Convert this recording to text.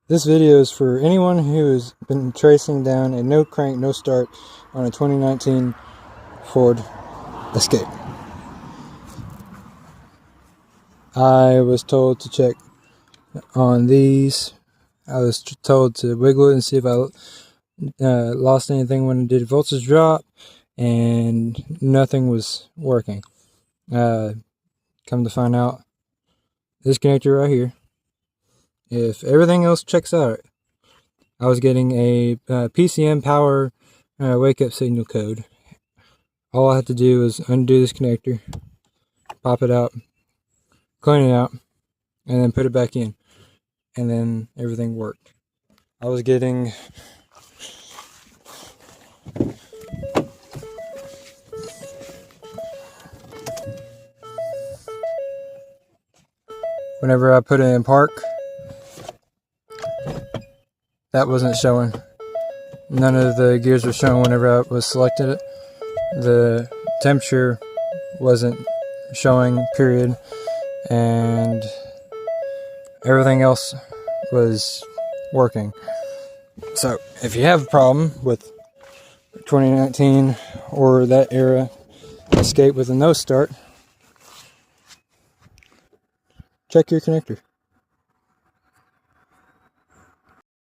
This video is for anyone who has been tracing down a no crank, no start on a 2019 Ford Escape. I was told to check on these. I was told to wiggle it and see if I lost anything when I did voltage drop, and nothing was working. Come to find out, this connector right here, if everything else checks out, I was getting a PCM power wake up signal code. All I had to do was undo this connector, pop it out, clean it out, and then put it back in, and then everything worked. I was getting whenever I put it in park, that wasn't showing. None of the gears were showing whenever I was selected it. The temperature wasn't showing, period, and everything else was working. So if you have a problem with 2019 or that era Escape with a no start, check your connector.